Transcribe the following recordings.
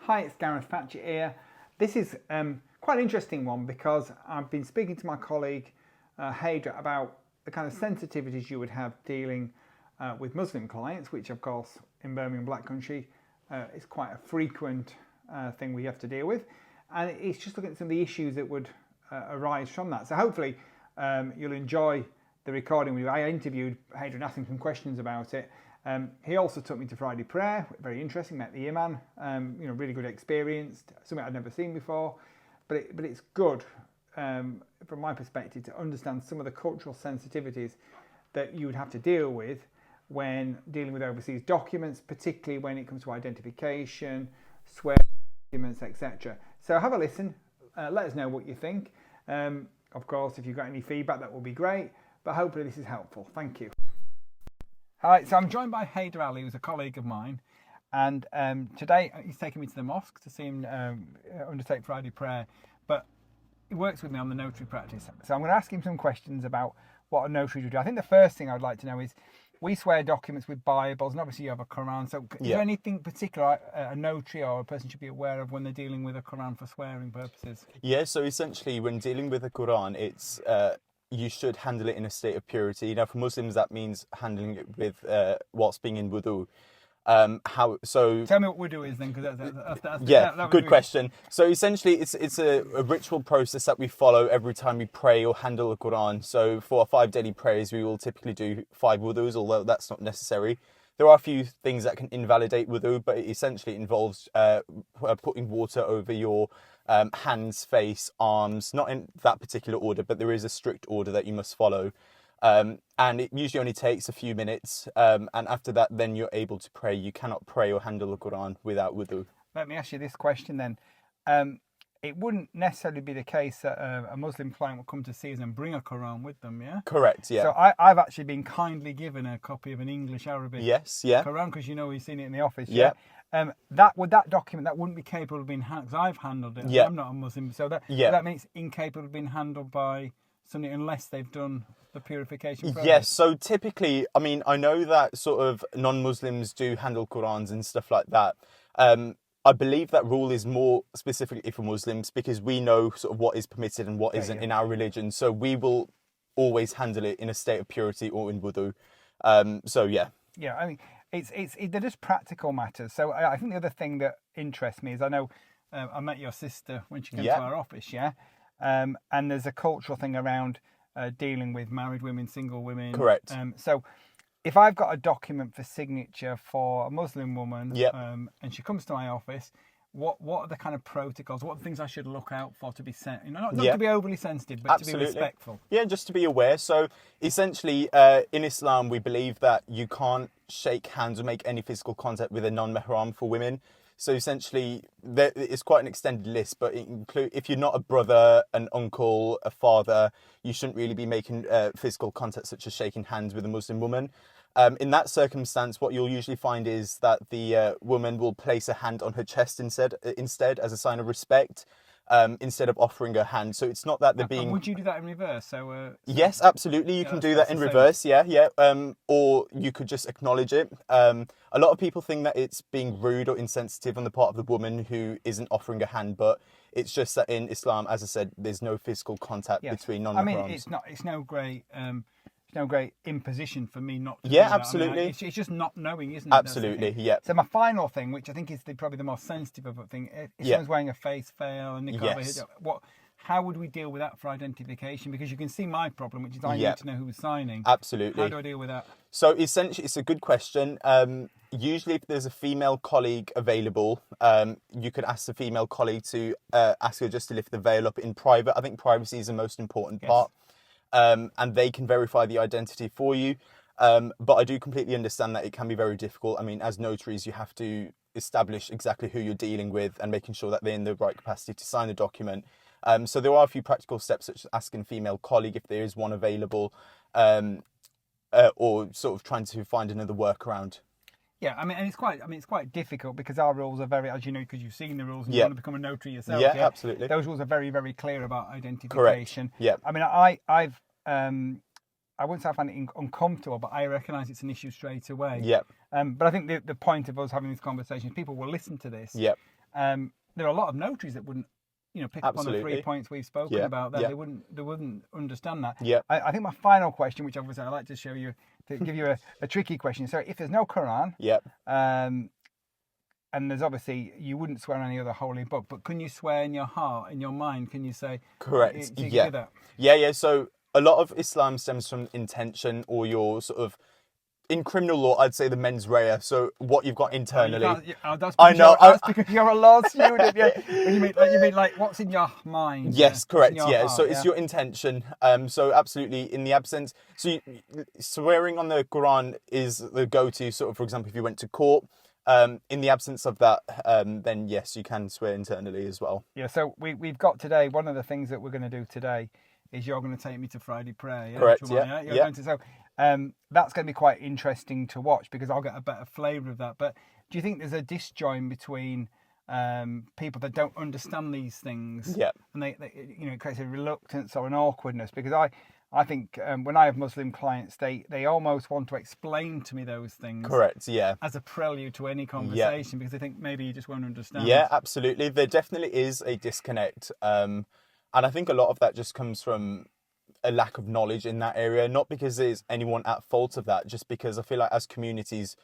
Hi, it's Gareth Thatcher here. This is quite an interesting one because I've been speaking to my colleague Haydra about the kind of sensitivities you would have dealing with Muslim clients, which of course in Birmingham Black Country is quite a frequent thing we have to deal with. And it's just looking at some of the issues that would arise from that. So hopefully you'll enjoy the recording with you. I interviewed Haydra and asked him some questions about it. He also took me to Friday prayer, very interesting, met the imam, really good experience, something I'd never seen before, but it's good from my perspective to understand some of the cultural sensitivities that you would have to deal with when dealing with overseas documents, particularly when it comes to identification, swear documents, etc. So have a listen, let us know what you think. Of course, if you've got any feedback, that will be great, but hopefully this is helpful. Thank you. Hi, so I'm joined by Haydar Ali, who's a colleague of mine, and today he's taking me to the mosque to see him undertake Friday prayer, but he works with me on the notary practice. So I'm going to ask him some questions about what a notary would do. I think the first thing I'd like to know is, we swear documents with Bibles, and obviously you have a Quran, so is there anything particular a notary or a person should be aware of when they're dealing with a Quran for swearing purposes? Yeah, so essentially when dealing with a Quran, it's you should handle it in a state of purity. Now, for Muslims, that means handling it with whilst being in wudu. Tell me what wudu is then, because that's good question. So essentially, it's a ritual process that we follow every time we pray or handle the Quran. So for our 5 daily prayers, we will typically do 5 wudus, although that's not necessary. There are a few things that can invalidate wudu, but it essentially involves putting water over your hands, face, arms, not in that particular order, but there is a strict order that you must follow. And it usually only takes a few minutes. And after that, then you're able to pray. You cannot pray or handle the Quran without wudu. Let me ask you this question then. It wouldn't necessarily be the case that a Muslim client will come to see us and bring a Quran with them, yeah? Correct, yeah. So I've actually been kindly given a copy of an English-Arabic Quran, because we've seen it in the office, yeah? That document, that wouldn't be capable of being handled, because I've handled it. I'm not a Muslim, so that means it's incapable of being handled by somebody unless they've done the purification process. Yes, so typically, I know that sort of non-Muslims do handle Qurans and stuff like that. I believe that rule is more specifically for Muslims, because we know sort of what is permitted and what isn't in our religion. So we will always handle it in a state of purity or in wudu. Yeah, I mean, they're just practical matters. So I think the other thing that interests me is, I know I met your sister when she came to our office, and there's a cultural thing around dealing with married women, single women. Correct. So if I've got a document for signature for a Muslim woman, and she comes to my office, what are the kind of protocols? What are the things I should look out for to be sent? Not to be overly sensitive, but to be respectful. Yeah, just to be aware. So essentially, in Islam, we believe that you can't shake hands or make any physical contact with a non-mahram for women. So essentially, it's quite an extended list, but if you're not a brother, an uncle, a father, you shouldn't really be making physical contact such as shaking hands with a Muslim woman. In that circumstance, what you'll usually find is that the woman will place a hand on her chest instead as a sign of respect, instead of offering her hand. So it's not that they're being... Would you do that in reverse? Yes, absolutely. You can do that in reverse, or you could just acknowledge it. A lot of people think that it's being rude or insensitive on the part of the woman who isn't offering a hand, but it's just that in Islam, as I said, there's no physical contact between non-mahrams. I mean, it's no great imposition for me not to do that. Absolutely. It's just not knowing, isn't it? Absolutely, yeah. So my final thing, which I think is probably the most sensitive thing, if someone's wearing a face veil and how would we deal with that for identification? Because you can see my problem, which is I need to know who's signing. Absolutely. How do I deal with that? So essentially, it's a good question. Usually, if there's a female colleague available, you could ask the female colleague to ask her just to lift the veil up in private. I think privacy is the most important part. And they can verify the identity for you. But I do completely understand that it can be very difficult. I mean, as notaries, you have to establish exactly who you're dealing with and making sure that they're in the right capacity to sign the document. So there are a few practical steps, such as asking a female colleague if there is one available, or sort of trying to find another workaround. Yeah, it's quite difficult because our rules are very, as you know, because you've seen the rules and you want to become a notary yourself. Yeah, absolutely. Those rules are very, very clear about identification. Correct. Yeah. I mean, I wouldn't say I find it uncomfortable, but I recognise it's an issue straight away. Yeah. But I think the point of us having this conversation is people will listen to this. Yeah. there are a lot of notaries that wouldn't, pick up on the 3 Absolutely. points we've spoken about there. They wouldn't understand that. Yeah. I think my final question, which obviously I like to show you, to give you a tricky question. So if there's no Quran, Yep. and there's obviously, you wouldn't swear on any other holy book, but can you swear in your heart, in your mind? Can you say? Correct. Do you Yeah. do that? Yeah. So a lot of Islam stems from intention, or your sort of, in criminal law, I'd say the mens rea. So what you've got internally. That's because you're a law student. Yeah. You mean like what's in your mind? Yes, correct. Yeah. Heart, So it's your intention. So absolutely, in the absence, swearing on the Quran is the go-to sort of. For example, if you went to court. In the absence of that, then yes, you can swear internally as well. Yeah, so we've got today, one of the things that we're going to do today is you're going to take me to Friday prayer. Yeah? Correct, So that's going to be quite interesting to watch because I'll get a better flavour of that. But do you think there's a disjoin between people that don't understand these things? Yeah. And they it creates a reluctance or an awkwardness because I think when I have Muslim clients, they almost want to explain to me those things. Correct, yeah. As a prelude to any conversation because they think maybe you just won't understand. Yeah, absolutely. There definitely is a disconnect. And I think a lot of that just comes from a lack of knowledge in that area. Not because there's anyone at fault of that, just because I feel like as communities,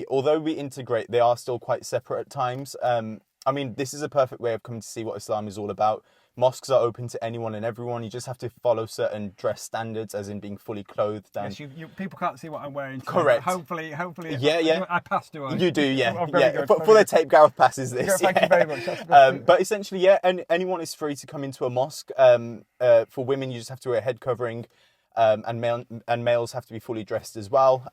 although we integrate, they are still quite separate at times. I mean, this is a perfect way of coming to see what Islam is all about. Mosques are open to anyone and everyone. You just have to follow certain dress standards, as in being fully clothed. And yes, people can't see what I'm wearing today. Correct. Hopefully. Yeah. I pass, do I? You do, yeah. Oh, very good, For the tape, Gareth passes this. Yeah, thank you very much. That's good. But essentially, yeah, anyone is free to come into a mosque. For women, you just have to wear a head covering. And males have to be fully dressed as well.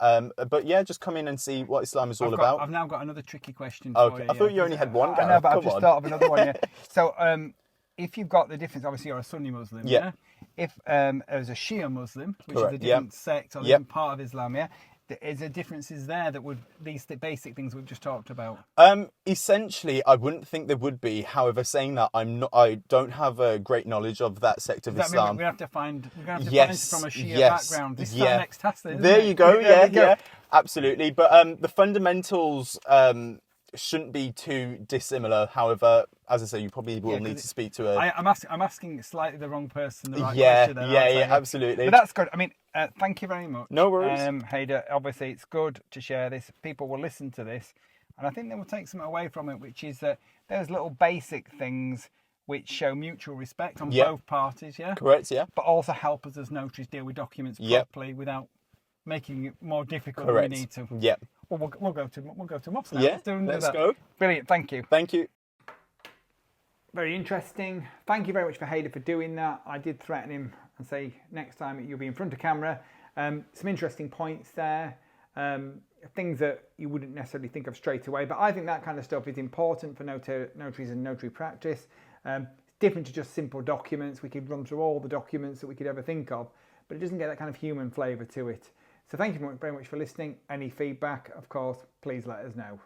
But yeah, just come in and see what Islam is all about. I've now got another tricky question for you. I thought you only had one, Gareth. I know, but I've just thought of another one, yeah. So, if you've got the difference, obviously you're a Sunni Muslim, yeah? If there's a Shia Muslim, which is a different sect or a different part of Islam, yeah? Is there differences there that would, these basic things we've just talked about? Essentially, I wouldn't think there would be. However, saying that, I don't have a great knowledge of that sect of Islam. We're going to have to find from a Shia background. This is our next task, isn't there it? you go, yeah, absolutely. But the fundamentals shouldn't be too dissimilar. However, as I say, you probably will need to speak to I'm asking slightly the wrong person the right question there. Yeah, absolutely. But that's good. I mean, thank you very much. No worries. Hader, obviously it's good to share this. People will listen to this, and I think they will take something away from it, which is that there's little basic things which show mutual respect on both parties, yeah? Correct, yeah. But also help us as notaries deal with documents properly without making it more difficult than we need to. Yeah. Well, we'll go to mosque now. Yeah, let's go. Brilliant, thank you. Thank you. Very interesting. Thank you very much for Hader for doing that. I did threaten him and say next time you'll be in front of camera. Some interesting points there. Things that you wouldn't necessarily think of straight away. But I think that kind of stuff is important for notaries and notary practice. It's different to just simple documents. We could run through all the documents that we could ever think of, but it doesn't get that kind of human flavour to it. So thank you very much for listening. Any feedback, of course, please let us know.